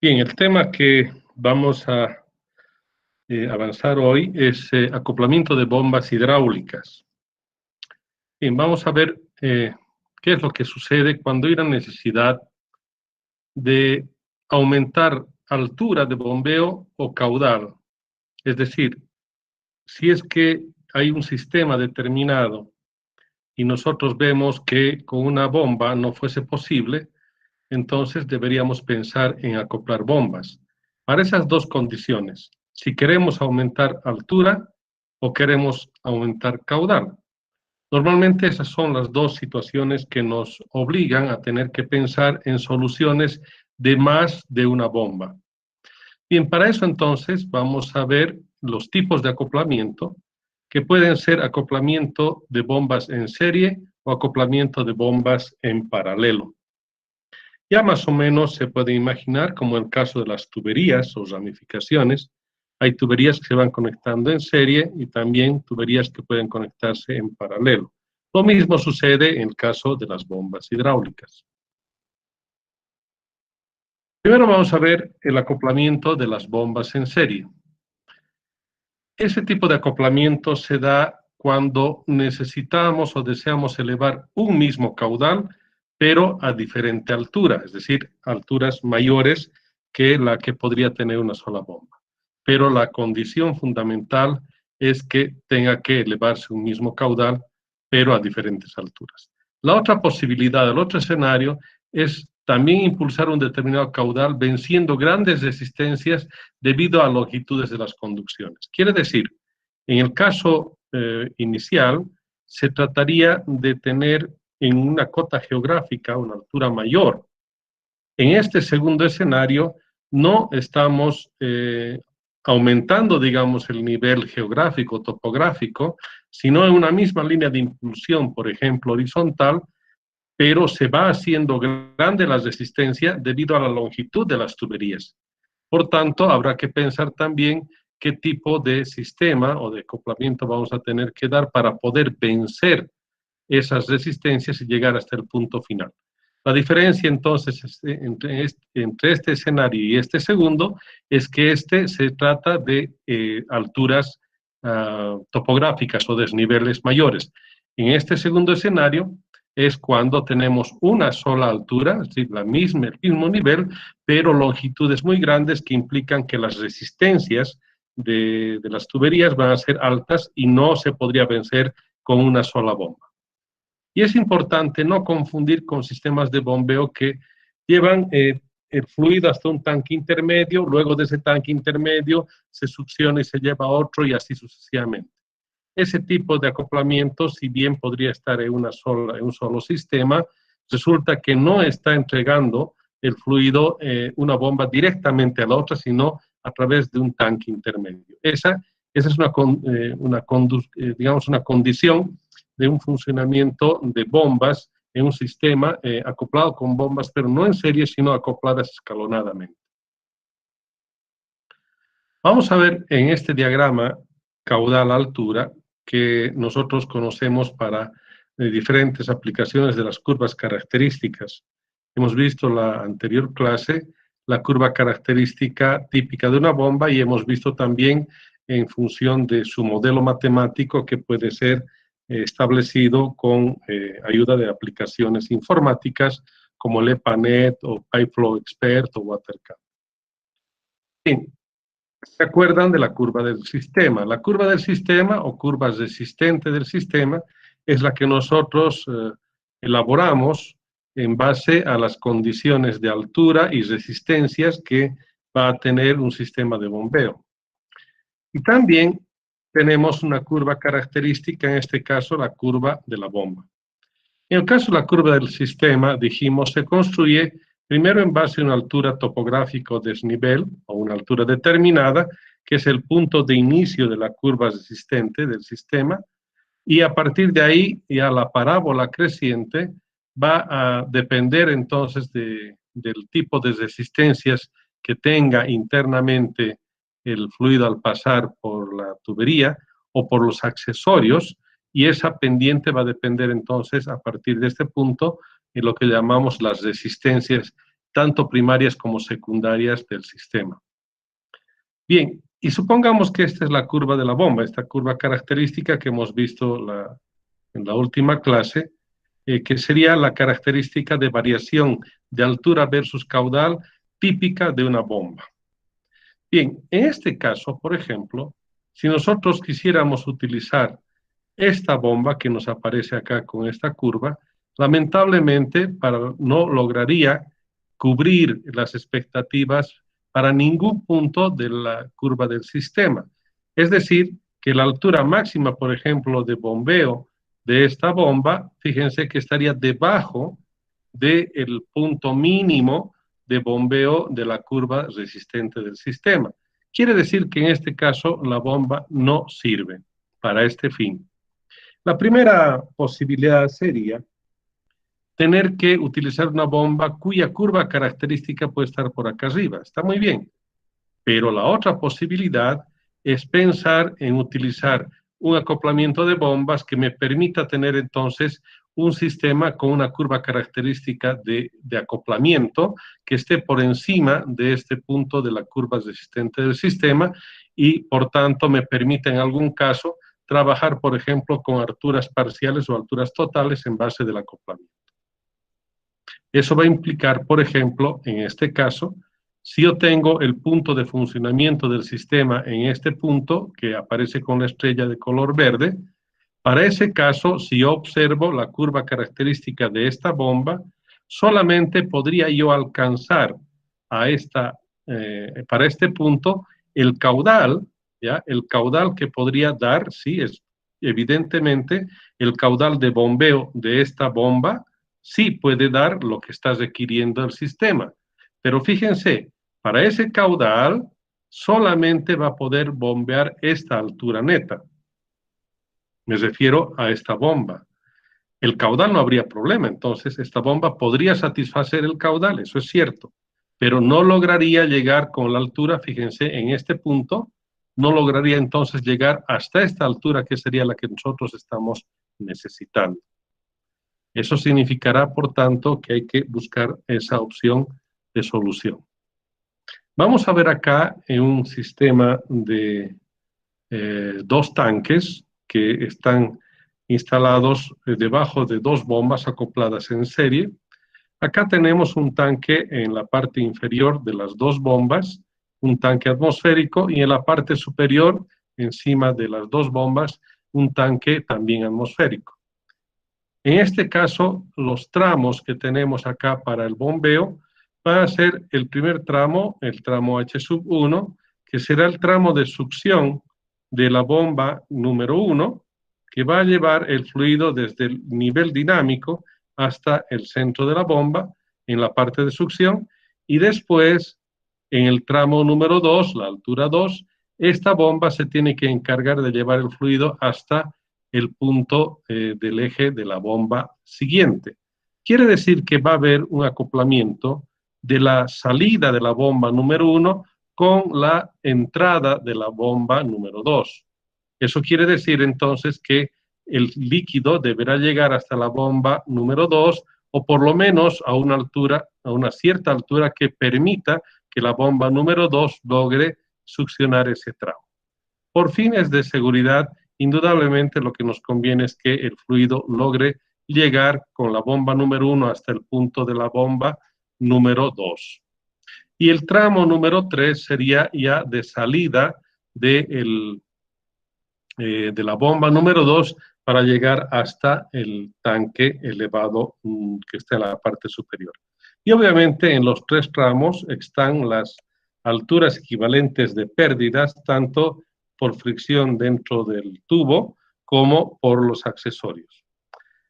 Bien, el tema que vamos a avanzar hoy es acoplamiento de bombas hidráulicas. Bien, vamos a ver qué es lo que sucede cuando hay una necesidad de aumentar altura de bombeo o caudal. Es decir, si es que hay un sistema determinado y nosotros vemos que con una bomba no fuese posible, entonces deberíamos pensar en acoplar bombas. Para esas dos condiciones, si queremos aumentar altura o queremos aumentar caudal. Normalmente esas son las dos situaciones que nos obligan a tener que pensar en soluciones de más de una bomba. Bien, para eso entonces vamos a ver los tipos de acoplamiento, que pueden ser acoplamiento de bombas en serie o acoplamiento de bombas en paralelo. Ya más o menos se puede imaginar, como el caso de las tuberías o ramificaciones, hay tuberías que se van conectando en serie y también tuberías que pueden conectarse en paralelo. Lo mismo sucede en el caso de las bombas hidráulicas. Primero vamos a ver el acoplamiento de las bombas en serie. Ese tipo de acoplamiento se da cuando necesitamos o deseamos elevar un mismo caudal, pero a diferente altura, es decir, alturas mayores que la que podría tener una sola bomba. Pero la condición fundamental es que tenga que elevarse un mismo caudal, pero a diferentes alturas. La otra posibilidad, el otro escenario, es también impulsar un determinado caudal venciendo grandes resistencias debido a longitudes de las conducciones. Quiere decir, en el caso inicial, se trataría de tener en una cota geográfica una altura mayor. En este segundo escenario, no estamos aumentando, digamos, el nivel geográfico, topográfico, sino en una misma línea de impulsión, por ejemplo, horizontal, pero se va haciendo grande la resistencia debido a la longitud de las tuberías. Por tanto, habrá que pensar también qué tipo de sistema o de acoplamiento vamos a tener que dar para poder vencer esas resistencias y llegar hasta el punto final. La diferencia entonces entre este escenario y este segundo es que se trata de alturas topográficas o desniveles mayores. En este segundo escenario es cuando tenemos una sola altura, es decir, el mismo nivel, pero longitudes muy grandes que implican que las resistencias de las tuberías van a ser altas y no se podría vencer con una sola bomba. Y es importante no confundir con sistemas de bombeo que llevan el fluido hasta un tanque intermedio, luego de ese tanque intermedio se succiona y se lleva a otro y así sucesivamente. Ese tipo de acoplamiento, si bien podría estar en un solo sistema, resulta que no está entregando el fluido, una bomba directamente a la otra, sino a través de un tanque intermedio. Esa es digamos, una condición de un funcionamiento de bombas en un sistema acoplado con bombas, pero no en serie, sino acopladas escalonadamente. Vamos a ver en este diagrama caudal-altura que nosotros conocemos para diferentes aplicaciones de las curvas características. Hemos visto la anterior clase, la curva característica típica de una bomba, y hemos visto también en función de su modelo matemático que puede ser establecido con ayuda de aplicaciones informáticas como el EPANET o PipeFlow Expert o WaterCam. Bien, ¿se acuerdan de la curva del sistema? La curva del sistema o curva resistente del sistema es la que nosotros elaboramos en base a las condiciones de altura y resistencias que va a tener un sistema de bombeo. Y también tenemos una curva característica, en este caso la curva de la bomba. En el caso de la curva del sistema, dijimos, se construye primero en base a una altura topográfica o desnivel, o una altura determinada, que es el punto de inicio de la curva resistente del sistema, y a partir de ahí, ya la parábola creciente va a depender entonces del tipo de resistencias que tenga internamente el fluido al pasar por la tubería o por los accesorios, y esa pendiente va a depender entonces a partir de este punto en lo que llamamos las resistencias tanto primarias como secundarias del sistema. Bien, y supongamos que esta es la curva de la bomba, esta curva característica que hemos visto en la última clase, que sería la característica de variación de altura versus caudal típica de una bomba. Bien, en este caso, por ejemplo, si nosotros quisiéramos utilizar esta bomba que nos aparece acá con esta curva, lamentablemente no lograría cubrir las expectativas para ningún punto de la curva del sistema. Es decir, que la altura máxima, por ejemplo, de bombeo de esta bomba, fíjense que estaría debajo del punto mínimo de bombeo de la curva resistente del sistema. Quiere decir que en este caso la bomba no sirve para este fin. La primera posibilidad sería tener que utilizar una bomba cuya curva característica puede estar por acá arriba. Está muy bien. Pero la otra posibilidad es pensar en utilizar un acoplamiento de bombas que me permita tener entonces un sistema con una curva característica de acoplamiento que esté por encima de este punto de la curva resistente del sistema y por tanto me permita en algún caso trabajar, por ejemplo, con alturas parciales o alturas totales en base del acoplamiento. Eso va a implicar, por ejemplo, en este caso, si yo tengo el punto de funcionamiento del sistema en este punto, que aparece con la estrella de color verde, para ese caso, si yo observo la curva característica de esta bomba, solamente podría yo alcanzar para este punto el caudal, ¿ya? El caudal que podría dar, sí, es evidentemente el caudal de bombeo de esta bomba, sí puede dar lo que está requiriendo el sistema. Pero fíjense, para ese caudal solamente va a poder bombear esta altura neta. Me refiero a esta bomba. El caudal no habría problema, entonces esta bomba podría satisfacer el caudal, eso es cierto, pero no lograría llegar con la altura, fíjense, en este punto, no lograría entonces llegar hasta esta altura que sería la que nosotros estamos necesitando. Eso significará, por tanto, que hay que buscar esa opción de solución. Vamos a ver acá en un sistema de dos tanques que están instalados debajo de dos bombas acopladas en serie. Acá tenemos un tanque en la parte inferior de las dos bombas, un tanque atmosférico, y en la parte superior, encima de las dos bombas, un tanque también atmosférico. En este caso, los tramos que tenemos acá para el bombeo van a ser el primer tramo, el tramo H1, que será el tramo de succión de la bomba número 1, que va a llevar el fluido desde el nivel dinámico hasta el centro de la bomba, en la parte de succión, y después, en el tramo número 2, la altura 2, esta bomba se tiene que encargar de llevar el fluido hasta el punto del eje de la bomba siguiente. Quiere decir que va a haber un acoplamiento de la salida de la bomba número 1 con la entrada de la bomba número 2. Eso quiere decir entonces que el líquido deberá llegar hasta la bomba número 2 o por lo menos a una altura, a una cierta altura que permita que la bomba número 2 logre succionar ese tramo. Por fines de seguridad, indudablemente lo que nos conviene es que el fluido logre llegar con la bomba número 1 hasta el punto de la bomba número 2. Y el tramo número 3 sería ya de salida de la bomba número 2 para llegar hasta el tanque elevado que está en la parte superior. Y obviamente en los tres tramos están las alturas equivalentes de pérdidas, tanto por fricción dentro del tubo como por los accesorios.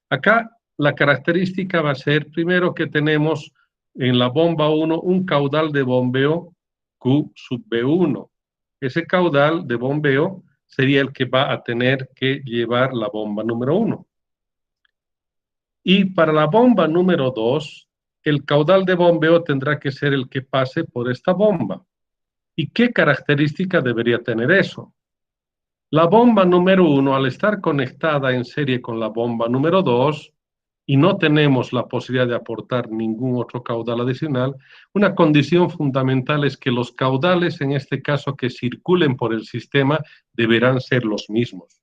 Acá la característica va a ser, primero, que tenemos en la bomba 1 un caudal de bombeo Q sub B1. Ese caudal de bombeo sería el que va a tener que llevar la bomba número 1. Y para la bomba número 2, el caudal de bombeo tendrá que ser el que pase por esta bomba. ¿Y qué característica debería tener eso? La bomba número 1, al estar conectada en serie con la bomba número 2, y no tenemos la posibilidad de aportar ningún otro caudal adicional, una condición fundamental es que los caudales, en este caso, que circulen por el sistema, deberán ser los mismos.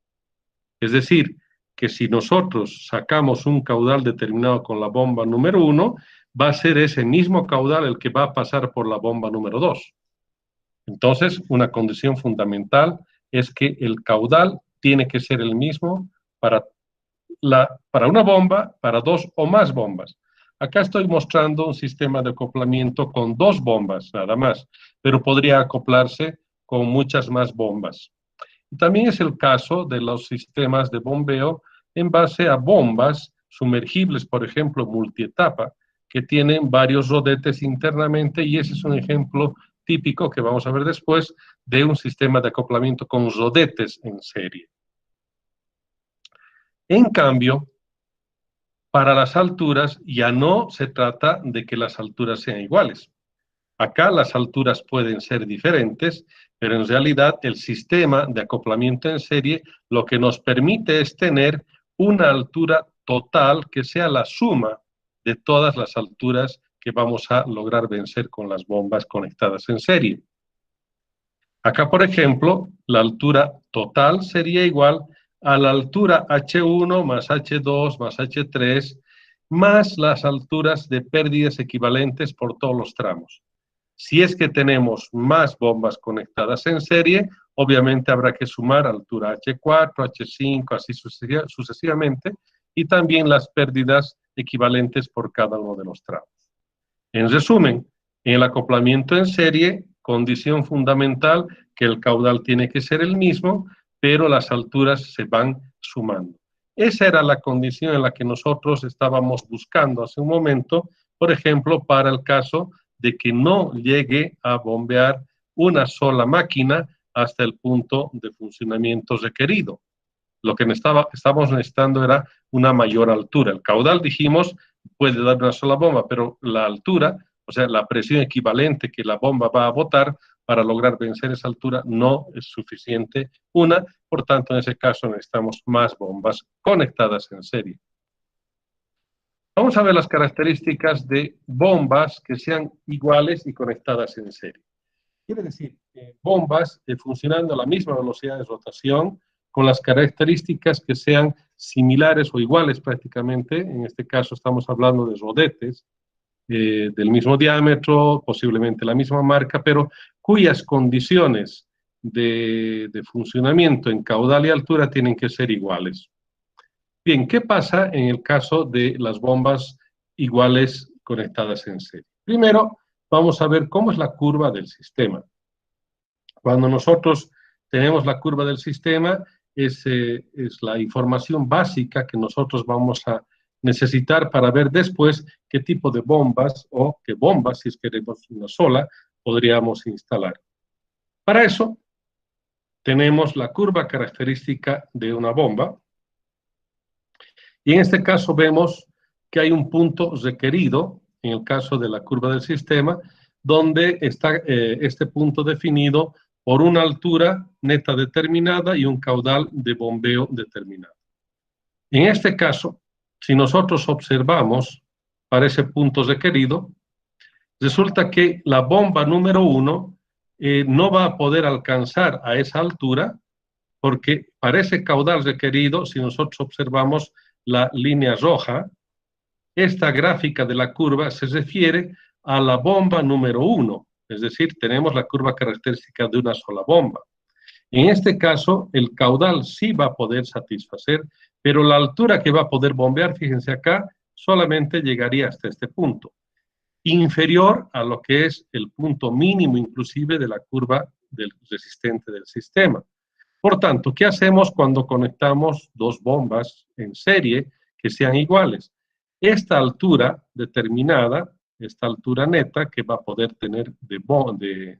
Es decir, que si nosotros sacamos un caudal determinado con la bomba número 1, va a ser ese mismo caudal el que va a pasar por la bomba número 2. Entonces, una condición fundamental es que el caudal tiene que ser el mismo para una bomba, para dos o más bombas. Acá estoy mostrando un sistema de acoplamiento con 2 bombas, nada más, pero podría acoplarse con muchas más bombas. Y también es el caso de los sistemas de bombeo en base a bombas sumergibles, por ejemplo, multietapa, que tienen varios rodetes internamente, y ese es un ejemplo típico que vamos a ver después de un sistema de acoplamiento con rodetes en serie. En cambio, para las alturas ya no se trata de que las alturas sean iguales. Acá las alturas pueden ser diferentes, pero en realidad el sistema de acoplamiento en serie lo que nos permite es tener una altura total que sea la suma de todas las alturas que vamos a lograr vencer con las bombas conectadas en serie. Acá, por ejemplo, la altura total sería igual a la altura H1 más H2 más H3 más las alturas de pérdidas equivalentes por todos los tramos. Si es que tenemos más bombas conectadas en serie, obviamente habrá que sumar altura H4, H5, así sucesivamente, y también las pérdidas equivalentes por cada uno de los tramos. En resumen, en el acoplamiento en serie, condición fundamental que el caudal tiene que ser el mismo, pero las alturas se van sumando. Esa era la condición en la que nosotros estábamos buscando hace un momento, por ejemplo, para el caso de que no llegue a bombear una sola máquina hasta el punto de funcionamiento requerido. Lo que estábamos necesitando era una mayor altura. El caudal, dijimos, puede dar una sola bomba, pero la altura, o sea, la presión equivalente que la bomba va a botar para lograr vencer esa altura no es suficiente una, por tanto, en ese caso necesitamos más bombas conectadas en serie. Vamos a ver las características de bombas que sean iguales y conectadas en serie. Quiere decir, bombas funcionando a la misma velocidad de rotación, con las características que sean similares o iguales prácticamente. En este caso estamos hablando de rodetes del mismo diámetro, posiblemente la misma marca, pero cuyas condiciones de funcionamiento en caudal y altura tienen que ser iguales. Bien, ¿qué pasa en el caso de las bombas iguales conectadas en serie? Primero, vamos a ver cómo es la curva del sistema. Cuando nosotros tenemos la curva del sistema, es la información básica que nosotros vamos a necesitar para ver después qué tipo de bombas o qué bombas, si es que queremos una sola, podríamos instalar. Para eso, tenemos la curva característica de una bomba. Y en este caso vemos que hay un punto requerido, en el caso de la curva del sistema, donde está este punto definido por una altura neta determinada y un caudal de bombeo determinado. En este caso, si nosotros observamos para ese punto requerido, resulta que la bomba número 1 no va a poder alcanzar a esa altura, porque para ese caudal requerido, si nosotros observamos la línea roja, esta gráfica de la curva se refiere a la bomba número 1, es decir, tenemos la curva característica de una sola bomba. En este caso, el caudal sí va a poder satisfacer, pero la altura que va a poder bombear, fíjense acá, solamente llegaría hasta este punto, inferior a lo que es el punto mínimo inclusive de la curva del resistente del sistema. Por tanto, ¿qué hacemos cuando conectamos dos bombas en serie que sean iguales? Esta altura determinada, esta altura neta que va a poder tener de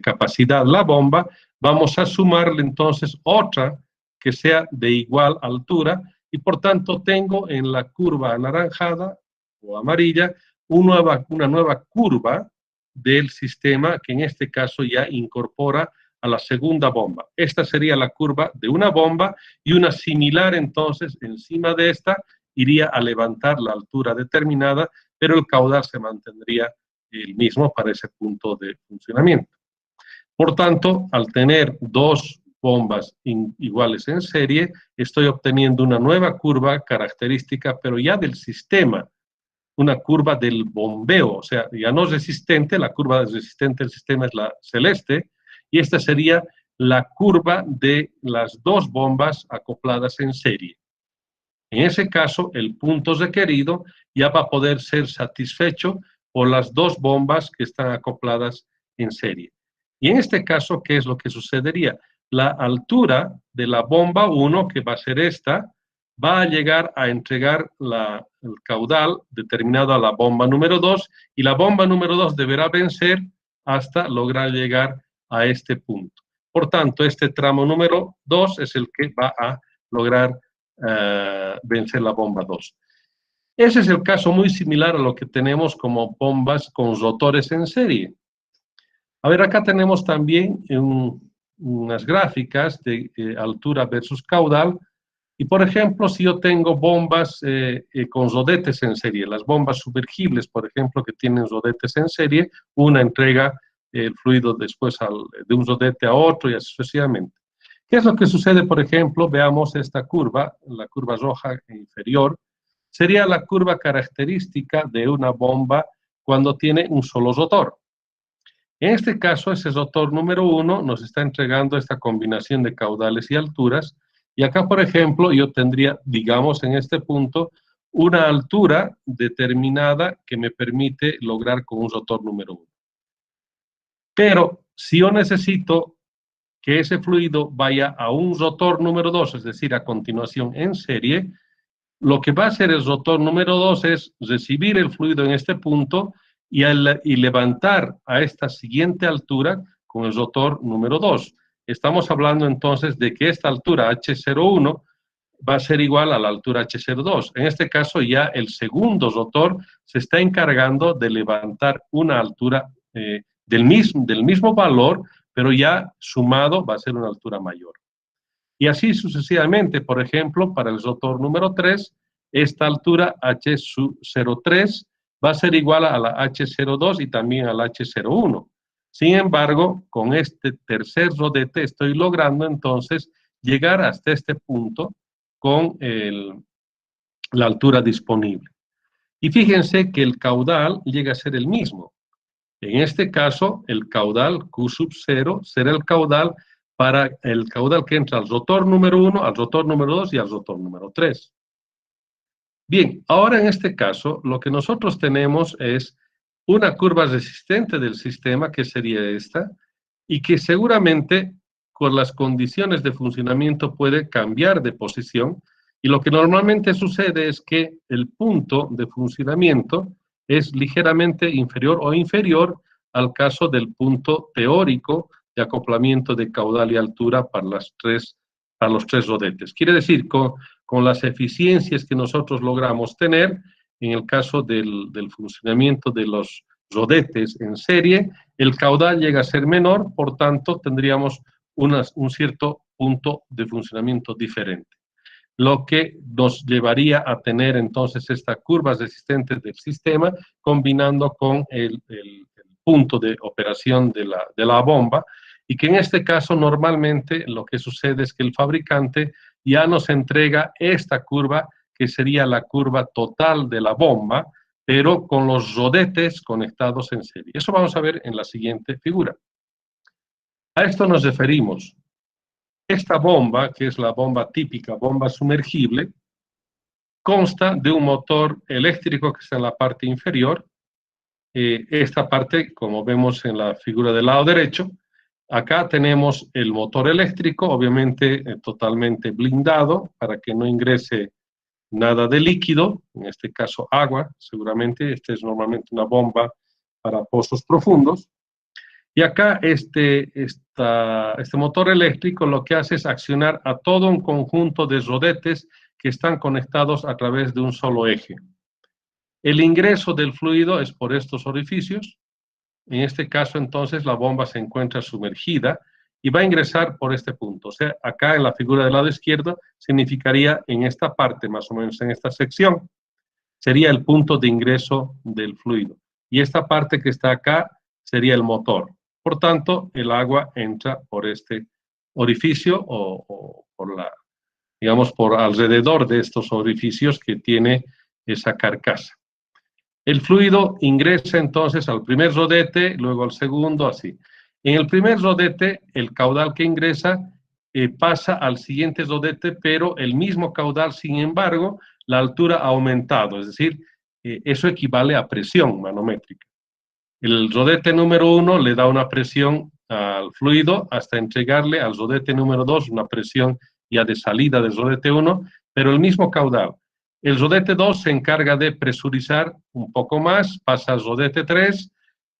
capacidad la bomba, vamos a sumarle entonces otra que sea de igual altura y por tanto tengo en la curva anaranjada o amarilla una nueva curva del sistema que en este caso ya incorpora a la segunda bomba. Esta sería la curva de una bomba y una similar entonces encima de esta iría a levantar la altura determinada, pero el caudal se mantendría el mismo para ese punto de funcionamiento. Por tanto, al tener dos bombas iguales en serie, estoy obteniendo una nueva curva característica, pero ya del sistema, una curva del bombeo, o sea, ya no resistente, la curva resistente del sistema es la celeste, y esta sería la curva de las dos bombas acopladas en serie. En ese caso, el punto requerido ya va a poder ser satisfecho por las dos bombas que están acopladas en serie. Y en este caso, ¿qué es lo que sucedería? La altura de la bomba 1, que va a ser esta, va a llegar a entregar el caudal determinado a la bomba número 2, y la bomba número 2 deberá vencer hasta lograr llegar a este punto. Por tanto, este tramo número 2 es el que va a lograr vencer la bomba 2. Ese es el caso muy similar a lo que tenemos como bombas con rotores en serie. A ver, acá tenemos también unas gráficas de altura versus caudal. Y, por ejemplo, si yo tengo bombas con rodetes en serie, las bombas sumergibles, por ejemplo, que tienen rodetes en serie, una entrega el fluido después de un rodete a otro y así sucesivamente. ¿Qué es lo que sucede, por ejemplo? Veamos esta curva, la curva roja inferior, sería la curva característica de una bomba cuando tiene un solo rotor. En este caso, ese rotor número 1 nos está entregando esta combinación de caudales y alturas, y acá, por ejemplo, yo tendría, digamos, en este punto, una altura determinada que me permite lograr con un rotor número 1. Pero si yo necesito que ese fluido vaya a un rotor número 2, es decir, a continuación en serie, lo que va a hacer el rotor número 2 es recibir el fluido en este punto y levantar a esta siguiente altura con el rotor número 2. Estamos hablando entonces de que esta altura H01 va a ser igual a la altura H02. En este caso ya el segundo rotor se está encargando de levantar una altura del mismo valor, pero ya sumado va a ser una altura mayor. Y así sucesivamente, por ejemplo, para el rotor número 3, esta altura H03 va a ser igual a la H02 y también a la H01. Sin embargo, con este tercer rodete estoy logrando entonces llegar hasta este punto con la altura disponible. Y fíjense que el caudal llega a ser el mismo. En este caso, el caudal Q sub 0 será el caudal para el caudal que entra al rotor número 1, al rotor número 2 y al rotor número 3. Bien, ahora en este caso, lo que nosotros tenemos es una curva resistente del sistema, que sería esta, y que seguramente con las condiciones de funcionamiento puede cambiar de posición, y lo que normalmente sucede es que el punto de funcionamiento es ligeramente inferior o inferior al caso del punto teórico de acoplamiento de caudal y altura para los tres rodetes. Quiere decir, con las eficiencias que nosotros logramos tener, en el caso del funcionamiento de los rodetes en serie, el caudal llega a ser menor, por tanto tendríamos un cierto punto de funcionamiento diferente, lo que nos llevaría a tener entonces esta curva resistente del sistema combinando con el punto de operación de la bomba, y que en este caso normalmente lo que sucede es que el fabricante ya nos entrega esta curva, que sería la curva total de la bomba, pero con los rodetes conectados en serie. Eso vamos a ver en la siguiente figura. A esto nos referimos. Esta bomba, que es la bomba típica, bomba sumergible, consta de un motor eléctrico que está en la parte inferior. Esta parte, como vemos en la figura del lado derecho, acá tenemos el motor eléctrico, obviamente totalmente blindado para que no ingrese nada de líquido, en este caso agua, seguramente. Esta es normalmente una bomba para pozos profundos. Y acá este motor eléctrico lo que hace es accionar a todo un conjunto de rodetes que están conectados a través de un solo eje. El ingreso del fluido es por estos orificios. En este caso, entonces, la bomba se encuentra sumergida y va a ingresar por este punto. O sea, acá en la figura del lado izquierdo significaría en esta parte, más o menos en esta sección, sería el punto de ingreso del fluido. Y esta parte que está acá sería el motor. Por tanto, el agua entra por este orificio o por la, digamos, por alrededor de estos orificios que tiene esa carcasa. El fluido ingresa entonces al primer rodete, luego al segundo, así. En el primer rodete, el caudal que ingresa pasa al siguiente rodete, pero el mismo caudal, sin embargo, la altura ha aumentado, es decir, eso equivale a presión manométrica. El rodete número 1 le da una presión al fluido hasta entregarle al rodete número 2 una presión ya de salida del rodete 1, pero el mismo caudal. El rodete 2 se encarga de presurizar un poco más, pasa al rodete 3,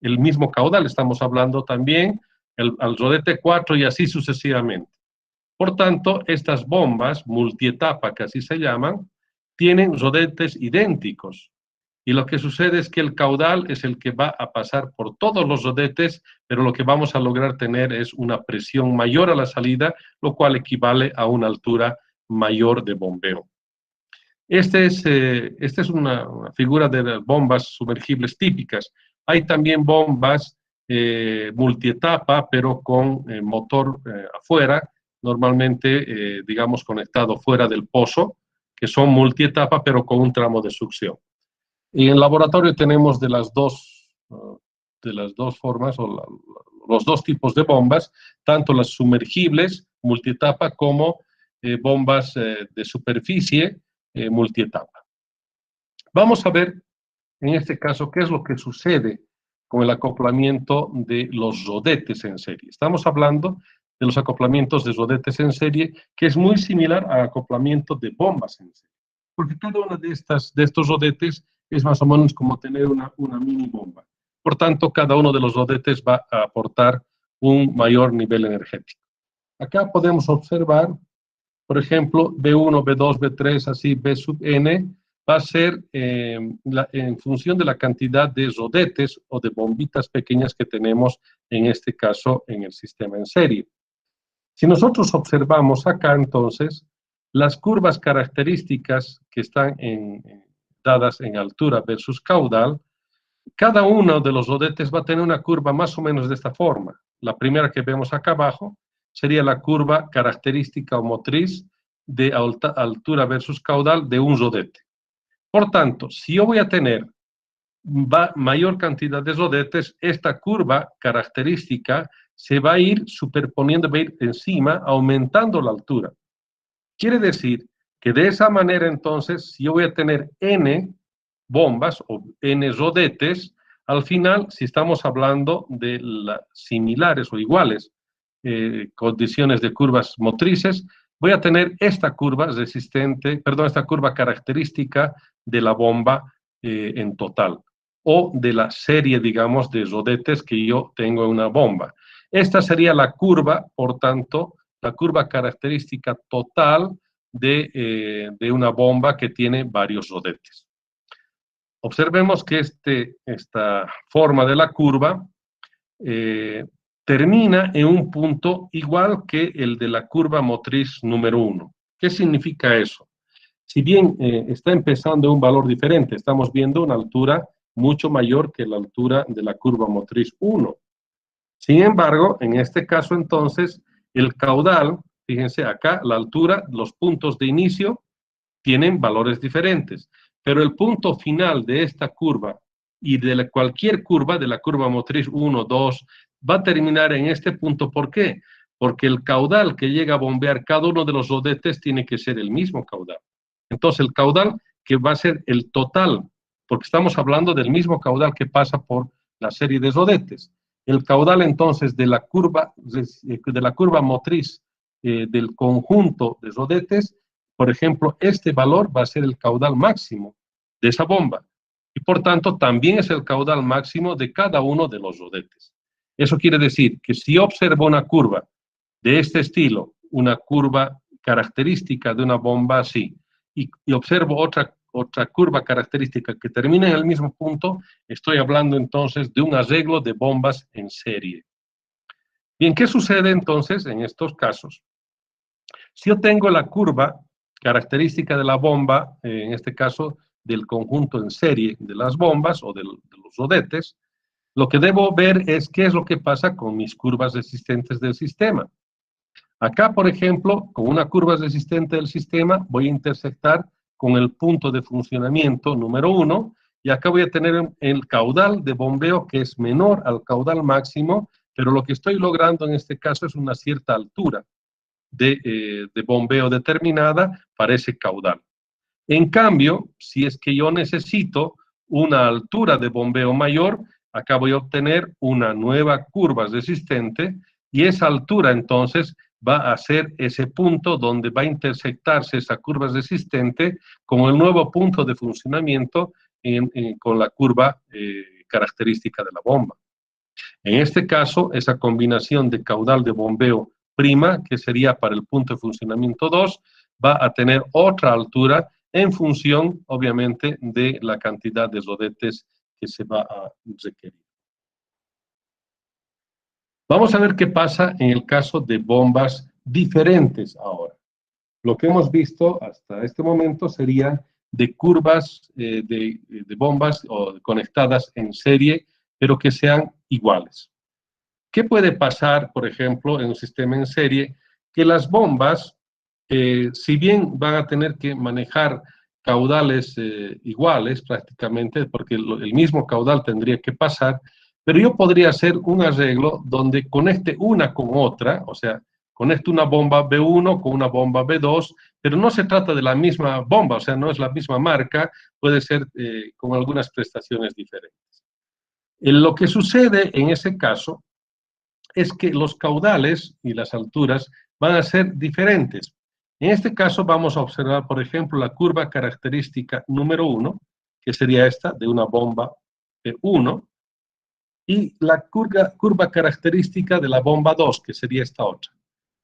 el mismo caudal estamos hablando también, al rodete 4 y así sucesivamente. Por tanto, estas bombas multietapa, que así se llaman, tienen rodetes idénticos. Y lo que sucede es que el caudal es el que va a pasar por todos los rodetes, pero lo que vamos a lograr tener es una presión mayor a la salida, lo cual equivale a una altura mayor de bombeo. Esta es una figura de las bombas sumergibles típicas. Hay también bombas multietapa, pero con motor afuera, normalmente, digamos, conectado fuera del pozo, que son multietapa, pero con un tramo de succión. Y en el laboratorio tenemos de las dos formas, los dos tipos de bombas, tanto las sumergibles, multietapa, como bombas de superficie, multietapa. Vamos a ver, en este caso, qué es lo que sucede con el acoplamiento de los rodetes en serie. Estamos hablando de los acoplamientos de rodetes en serie, que es muy similar al acoplamiento de bombas en serie. Porque cada uno de estos rodetes es más o menos como tener una mini bomba. Por tanto, cada uno de los rodetes va a aportar un mayor nivel energético. Acá podemos observar, por ejemplo, B1, B2, B3, así B sub N, va a ser en función de la cantidad de rodetes o de bombitas pequeñas que tenemos, en este caso, en el sistema en serie. Si nosotros observamos acá, entonces, las curvas características que están dadas en altura versus caudal, cada uno de los rodetes va a tener una curva más o menos de esta forma. La primera que vemos acá abajo sería la curva característica o motriz de altura versus caudal de un rodete. Por tanto, si yo voy a tener mayor cantidad de rodetes, esta curva característica se va a ir superponiendo, va a ir encima, aumentando la altura. Quiere decir que de esa manera, entonces, si yo voy a tener N bombas o N rodetes, al final, si estamos hablando de similares o iguales condiciones de curvas motrices, voy a tener esta curva esta curva característica de la bomba en total, o de la serie, digamos, de rodetes que yo tengo en una bomba. Esta sería la curva, por tanto, la curva característica total de una bomba que tiene varios rodetes. Observemos que esta forma de la curva termina en un punto igual que el de la curva motriz número 1. ¿Qué significa eso? Si bien está empezando en un valor diferente, estamos viendo una altura mucho mayor que la altura de la curva motriz 1. Sin embargo, en este caso entonces, el caudal, fíjense acá, la altura, los puntos de inicio tienen valores diferentes, pero el punto final de esta curva y de cualquier curva, de la curva motriz 1, 2, va a terminar en este punto. ¿Por qué? Porque el caudal que llega a bombear cada uno de los rodetes tiene que ser el mismo caudal. Entonces, el caudal que va a ser el total, porque estamos hablando del mismo caudal que pasa por la serie de rodetes. El caudal, entonces, de la curva motriz del conjunto de rodetes, por ejemplo, este valor va a ser el caudal máximo de esa bomba. Y, por tanto, también es el caudal máximo de cada uno de los rodetes. Eso quiere decir que si yo observo una curva de este estilo, una curva característica de una bomba así, y observo otra curva característica que termina en el mismo punto, estoy hablando entonces de un arreglo de bombas en serie. Bien, ¿qué sucede entonces en estos casos? Si yo tengo la curva característica de la bomba, en este caso del conjunto en serie de las bombas o de los rodetes, lo que debo ver es qué es lo que pasa con mis curvas resistentes del sistema. Acá, por ejemplo, con una curva resistente del sistema, voy a intersectar con el punto de funcionamiento número 1, y acá voy a tener el caudal de bombeo que es menor al caudal máximo, pero lo que estoy logrando en este caso es una cierta altura de bombeo determinada para ese caudal. En cambio, si es que yo necesito una altura de bombeo mayor, acá voy a obtener una nueva curva resistente, y esa altura entonces va a ser ese punto donde va a intersectarse esa curva resistente con el nuevo punto de funcionamiento con la curva característica de la bomba. En este caso, esa combinación de caudal de bombeo prima, que sería para el punto de funcionamiento 2, va a tener otra altura en función, obviamente, de la cantidad de rodetes que se va a requerir. Vamos a ver qué pasa en el caso de bombas diferentes ahora. Lo que hemos visto hasta este momento sería de curvas de bombas conectadas en serie, pero que sean iguales. ¿Qué puede pasar, por ejemplo, en un sistema en serie? Que las bombas, si bien van a tener que manejar caudales iguales prácticamente, porque el mismo caudal tendría que pasar, pero yo podría hacer un arreglo donde conecte una con otra, o sea, conecte una bomba B1 con una bomba B2, pero no se trata de la misma bomba, o sea, no es la misma marca, puede ser con algunas prestaciones diferentes. Lo que sucede en ese caso es que los caudales y las alturas van a ser diferentes. En este caso vamos a observar, por ejemplo, la curva característica número 1, que sería esta, de una bomba P1, y la curva característica de la bomba 2, que sería esta otra.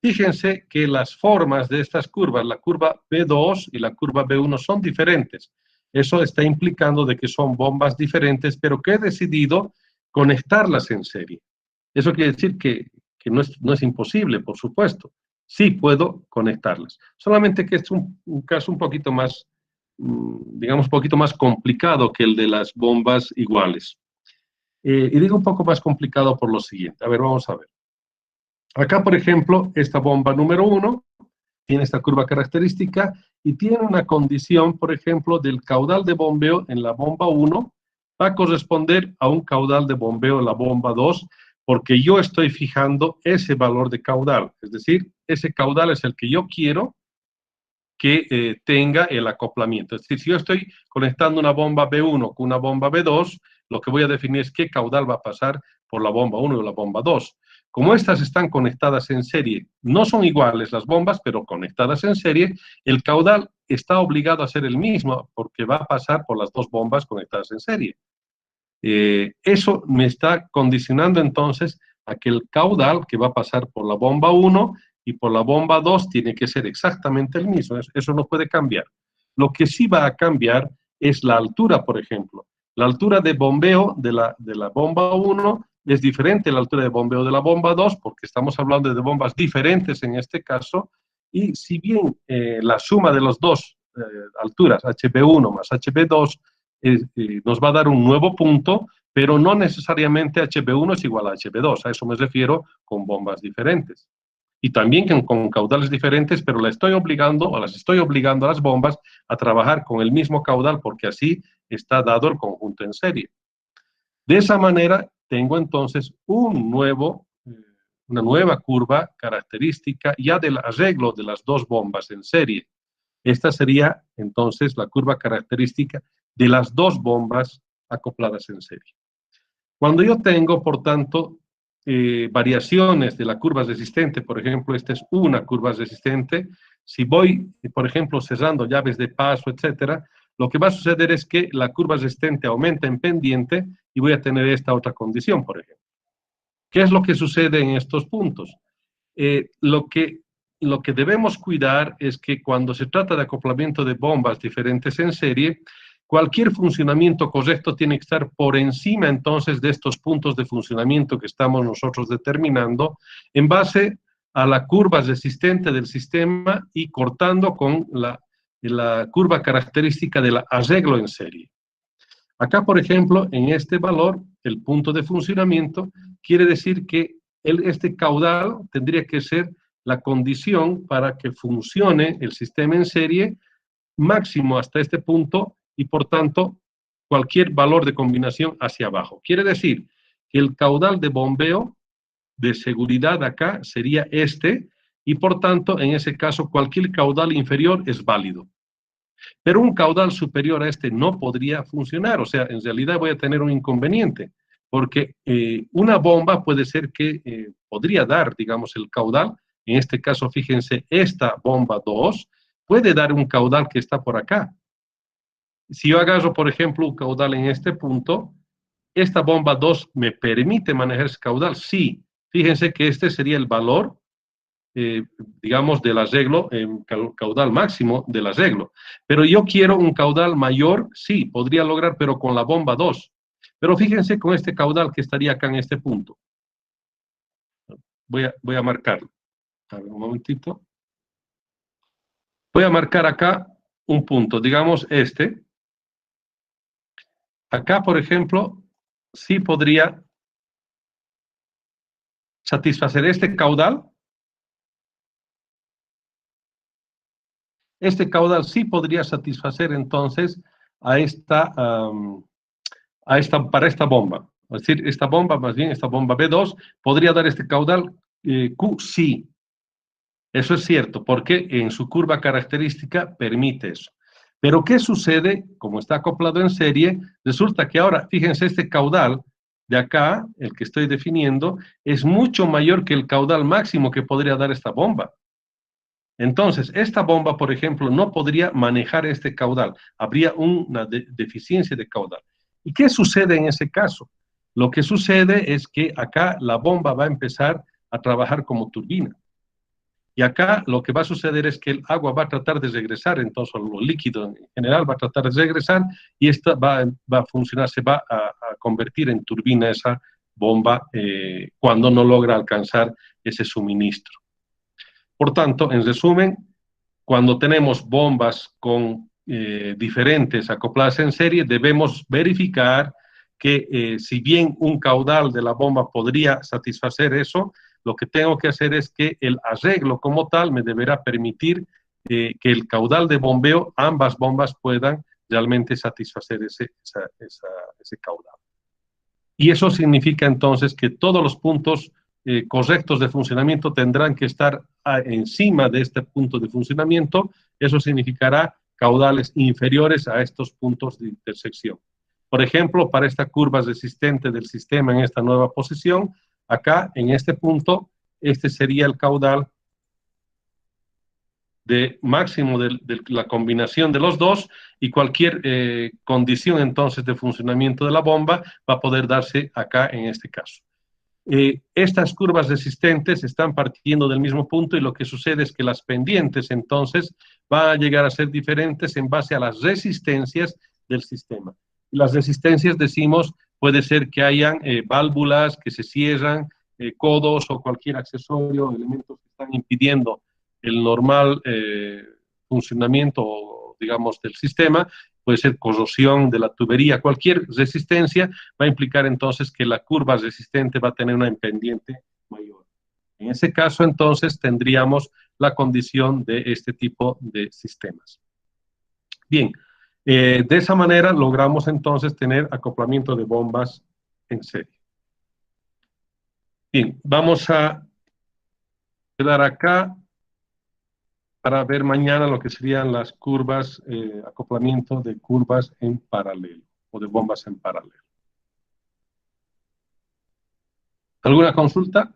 Fíjense que las formas de estas curvas, la curva B2 y la curva B1, son diferentes. Eso está implicando de que son bombas diferentes, pero que he decidido conectarlas en serie. Eso quiere decir que no es imposible, por supuesto. Sí puedo conectarlas. Solamente que es un caso un poquito más, digamos, un poquito más complicado que el de las bombas iguales. Y digo un poco más complicado por lo siguiente. A ver, vamos a ver. Acá, por ejemplo, esta bomba número 1 tiene esta curva característica y tiene una condición, por ejemplo, del caudal de bombeo en la bomba 1 va a corresponder a un caudal de bombeo en la bomba 2, porque yo estoy fijando ese valor de caudal. Es decir, ese caudal es el que yo quiero que tenga el acoplamiento. Es decir, si yo estoy conectando una bomba B1 con una bomba B2, lo que voy a definir es qué caudal va a pasar por la bomba 1 y la bomba 2. Como estas están conectadas en serie, no son iguales las bombas, pero conectadas en serie, el caudal está obligado a ser el mismo porque va a pasar por las dos bombas conectadas en serie. Eso me está condicionando entonces a que el caudal que va a pasar por la bomba 1 y por la bomba 2 tiene que ser exactamente el mismo. Eso no puede cambiar. Lo que sí va a cambiar es la altura, por ejemplo. La altura de bombeo de la bomba 1 es diferente a la altura de bombeo de la bomba 2, porque estamos hablando de bombas diferentes en este caso, y si bien la suma de las dos alturas, HB1 más HB2, nos va a dar un nuevo punto, pero no necesariamente HB1 es igual a HB2, a eso me refiero con bombas diferentes. Y también con caudales diferentes, pero las estoy obligando a las bombas a trabajar con el mismo caudal, porque así está dado el conjunto en serie. De esa manera, tengo entonces una nueva curva característica ya del arreglo de las dos bombas en serie. Esta sería entonces la curva característica de las dos bombas acopladas en serie. Cuando yo tengo, por tanto, variaciones de la curva resistente, por ejemplo, esta es una curva resistente, si voy, por ejemplo, cerrando llaves de paso, etcétera, lo que va a suceder es que la curva resistente aumenta en pendiente y voy a tener esta otra condición, por ejemplo. ¿Qué es lo que sucede en estos puntos? Lo que debemos cuidar es que cuando se trata de acoplamiento de bombas diferentes en serie, cualquier funcionamiento correcto tiene que estar por encima entonces de estos puntos de funcionamiento que estamos nosotros determinando en base a la curva resistente del sistema y cortando con la curva característica del arreglo en serie. Acá, por ejemplo, en este valor, el punto de funcionamiento, quiere decir que este caudal tendría que ser la condición para que funcione el sistema en serie máximo hasta este punto y, por tanto, cualquier valor de combinación hacia abajo. Quiere decir que el caudal de bombeo de seguridad acá sería este y, por tanto, en ese caso, cualquier caudal inferior es válido. Pero un caudal superior a este no podría funcionar, o sea, en realidad voy a tener un inconveniente, porque una bomba puede ser que podría dar, digamos, el caudal, en este caso, fíjense, esta bomba 2 puede dar un caudal que está por acá. Si yo agarro, por ejemplo, un caudal en este punto, esta bomba 2 me permite manejar ese caudal, sí. Fíjense que este sería el valor digamos, del arreglo, caudal máximo del arreglo. Pero yo quiero un caudal mayor, sí, podría lograr, pero con la bomba 2. Pero fíjense con este caudal que estaría acá en este punto. Voy a marcarlo. A ver, un momentito. Voy a marcar acá un punto, digamos este. Acá, por ejemplo, sí podría satisfacer este caudal. Este caudal sí podría satisfacer entonces a para esta bomba. Es decir, esta bomba, más bien esta bomba B2, podría dar este caudal Q, sí. Eso es cierto, porque en su curva característica permite eso. Pero ¿qué sucede? Como está acoplado en serie, resulta que ahora, fíjense, este caudal de acá, el que estoy definiendo, es mucho mayor que el caudal máximo que podría dar esta bomba. Entonces, esta bomba, por ejemplo, no podría manejar este caudal. Habría una deficiencia de caudal. ¿Y qué sucede en ese caso? Lo que sucede es que acá la bomba va a empezar a trabajar como turbina. Y acá lo que va a suceder es que el agua va a tratar de regresar, entonces lo líquido en general va a tratar de regresar y esta va a funcionar, se va a convertir en turbina esa bomba cuando no logra alcanzar ese suministro. Por tanto, en resumen, cuando tenemos bombas con diferentes acopladas en serie, debemos verificar que si bien un caudal de la bomba podría satisfacer eso, lo que tengo que hacer es que el arreglo como tal me deberá permitir que el caudal de bombeo, ambas bombas puedan realmente satisfacer ese caudal. Y eso significa entonces que todos los puntos correctos de funcionamiento tendrán que estar encima de este punto de funcionamiento. Eso significará caudales inferiores a estos puntos de intersección. Por ejemplo, para esta curva resistente del sistema en esta nueva posición, acá en este punto, este sería el caudal de máximo de la combinación de los dos y cualquier condición entonces de funcionamiento de la bomba va a poder darse acá en este caso. Estas curvas resistentes están partiendo del mismo punto y lo que sucede es que las pendientes entonces van a llegar a ser diferentes en base a las resistencias del sistema. Las resistencias, decimos, puede ser que hayan válvulas que se cierran, codos o cualquier accesorio, elementos que están impidiendo el normal funcionamiento, digamos, del sistema. Puede ser corrosión de la tubería, cualquier resistencia va a implicar entonces que la curva resistente va a tener una pendiente mayor. En ese caso, entonces, tendríamos la condición de este tipo de sistemas. Bien, de esa manera logramos entonces tener acoplamiento de bombas en serie. Bien, vamos a quedar acá para ver mañana lo que serían las curvas, acoplamiento de curvas en paralelo o de bombas en paralelo. ¿Alguna consulta?